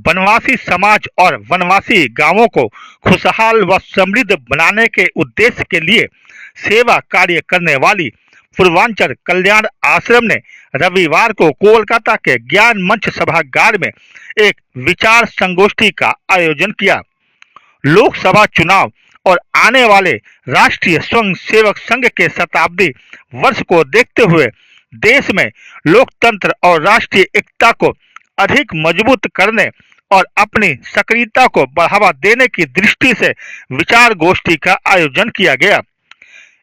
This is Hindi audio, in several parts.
वनवासी समाज और वनवासी गांवों को खुशहाल व समृद्ध बनाने के उद्देश्य के लिए सेवा कार्य करने वाली पूर्वांचल कल्याण आश्रम ने रविवार को कोलकाता के ज्ञान मंच सभागार में एक विचार संगोष्ठी का आयोजन किया। लोकसभा चुनाव और आने वाले राष्ट्रीय स्वयं सेवक संघ के शताब्दी वर्ष को देखते हुए देश में लोकतंत्र और राष्ट्रीय एकता को अधिक मजबूत करने और अपनी सक्रियता को बढ़ावा देने की दृष्टि से विचार गोष्ठी का आयोजन किया गया।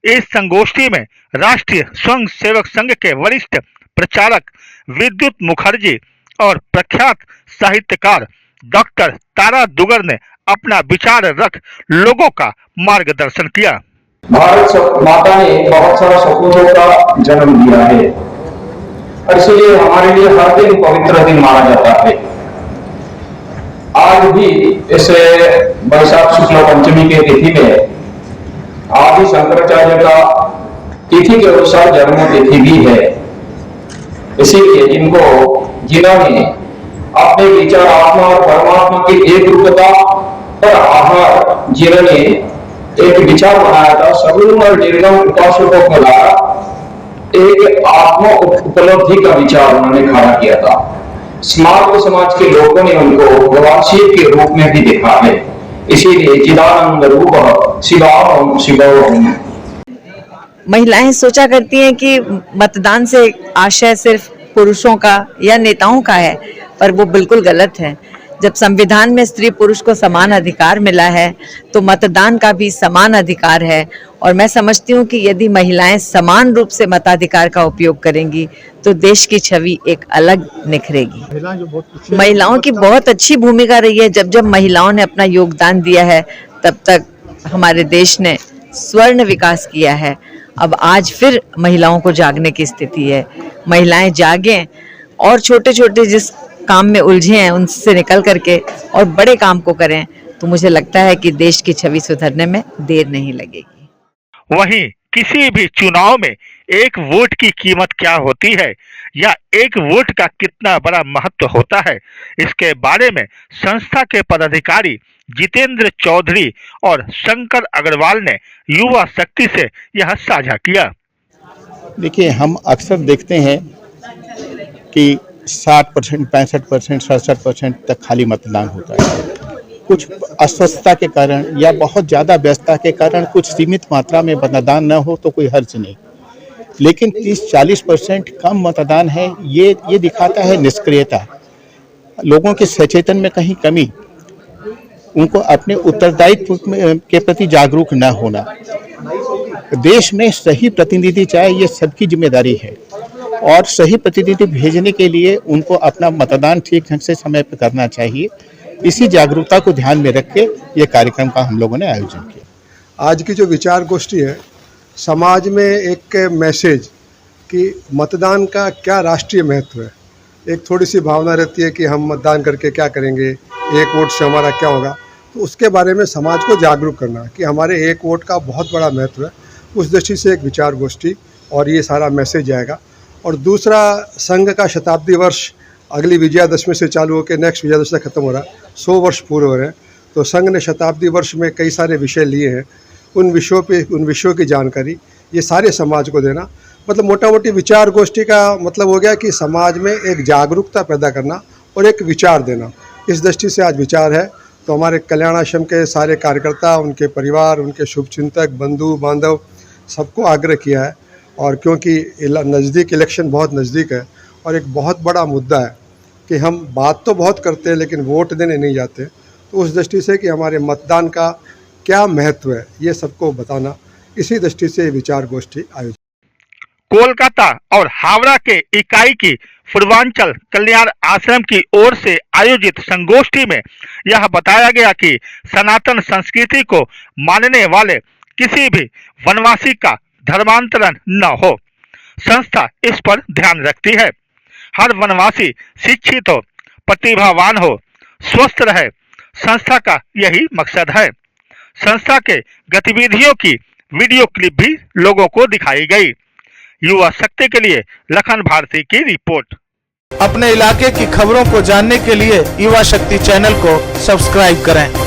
इस संगोष्ठी में राष्ट्रीय स्वयं सेवक संघ के वरिष्ठ प्रचारक विद्युत मुखर्जी और प्रख्यात साहित्यकार डॉक्टर तारा दुगर ने अपना विचार रख लोगों का मार्गदर्शन किया। भारत माता ने बहुत सारा सपूतों का जन्म दिया है और इसलिए हमारे लिए हर दिन पवित्र दिन माना जाता है। आज भी इस वैशाख शुक्ल पंचमी के तिथि में आदि शंकराचार्य का तिथि के अनुसार जन्म तिथि भी है। इसीलिए जिन्होंने अपने विचार आत्मा और परमात्मा की एक रूपता पर आधार जिन्होंने एक विचार बनाया था, सगुण और निर्गुण उपासकों को लाया एक आत्म उपलब्धि का विचार उन्होंने खड़ा किया था। स्मार्त समाज के लोगों ने उनको भगवान शिव के रूप में भी देखा है। इसीलिए चिदानंद रूप शिवाम शिवम। महिलाएं सोचा करती हैं कि मतदान से आशय सिर्फ पुरुषों का या नेताओं का है, पर वो बिल्कुल गलत है। जब संविधान में स्त्री पुरुष को समान अधिकार मिला है तो मतदान का भी समान अधिकार है। और मैं समझती हूँ कि यदि महिलाएं समान रूप से मताधिकार का उपयोग करेंगी तो देश की छवि एक अलग निखरेगी। महिलाओं की बहुत अच्छी भूमिका रही है। जब जब महिलाओं ने अपना योगदान दिया है तब तक हमारे देश ने स्वर्ण विकास किया है। अब आज फिर महिलाओं को जागने की स्थिति है। महिलाएं जागें और छोटे छोटे जिस काम में उलझे हैं उनसे निकल करके और बड़े काम को करें तो मुझे लगता है कि देश की छवि सुधरने में देर नहीं लगेगी। वहीं किसी भी चुनाव में एक वोट की कीमत क्या होती है या एक वोट का कितना बड़ा महत्व होता है, इसके बारे में संस्था के पदाधिकारी जितेंद्र चौधरी और शंकर अग्रवाल ने युवा शक्ति से यह साझा किया। देखिए, हम अक्सर देखते हैं कि 60%, 65%, 67% तक खाली मतदान होता है। कुछ अस्वस्थता के कारण या बहुत ज़्यादा व्यस्तता के कारण कुछ सीमित मात्रा में मतदान न हो तो कोई हर्ज नहीं, लेकिन 30-40% कम मतदान है, ये दिखाता है निष्क्रियता, लोगों के सचेतन में कहीं कमी, उनको अपने उत्तरदायित्व के प्रति जागरूक न होना। देश में सही प्रतिनिधि चाहिए, ये सबकी जिम्मेदारी है और सही प्रतिनिधि भेजने के लिए उनको अपना मतदान ठीक ढंग से समय पर करना चाहिए। इसी जागरूकता को ध्यान में रख के ये कार्यक्रम का हम लोगों ने आयोजन किया। आज की जो विचार गोष्ठी है, समाज में एक मैसेज कि मतदान का क्या राष्ट्रीय महत्व है। एक थोड़ी सी भावना रहती है कि हम मतदान करके क्या करेंगे, एक वोट से हमारा क्या होगा, तो उसके बारे में समाज को जागरूक करना कि हमारे एक वोट का बहुत बड़ा महत्व है। उस दृष्टि से एक विचार गोष्ठी और ये सारा मैसेज आएगा। और दूसरा, संघ का शताब्दी वर्ष अगली विजयादशमी से चालू होकर नेक्स्ट विजयादशमी तक खत्म हो रहा है, 100 वर्ष पूरे हो रहे हैं। तो संघ ने शताब्दी वर्ष में कई सारे विषय लिए हैं, उन विषयों की जानकारी ये सारे समाज को देना, मतलब मोटा मोटी विचार गोष्ठी का मतलब हो गया कि समाज में एक जागरूकता पैदा करना और एक विचार देना। इस दृष्टि से आज विचार है। तो हमारे कल्याण आश्रम के सारे कार्यकर्ता, उनके परिवार, उनके शुभचिंतक, बंधु बांधव सबको आग्रह किया है। और क्योंकि नज़दीक इलेक्शन बहुत नज़दीक है और एक बहुत बड़ा मुद्दा है कि हम बात तो बहुत करते हैं लेकिन वोट देने नहीं जाते, तो उस दृष्टि से कि हमारे मतदान का क्या महत्व है ये सबको बताना, इसी दृष्टि से विचार गोष्ठी आयोजित। कोलकाता और हावड़ा के इकाई की पूर्वांचल कल्याण आश्रम की ओर से आयोजित संगोष्ठी में यह बताया गया कि सनातन संस्कृति को मानने वाले किसी भी वनवासी का धर्मांतरण न हो। संस्था इस पर ध्यान रखती है। हर वनवासी शिक्षित हो, प्रतिभावान हो, स्वस्थ रहे, संस्था का यही मकसद है। संस्था के गतिविधियों की वीडियो क्लिप भी लोगों को दिखाई गई। युवा शक्ति के लिए लखन भारती की रिपोर्ट। अपने इलाके की खबरों को जानने के लिए युवा शक्ति चैनल को सब्सक्राइब करें।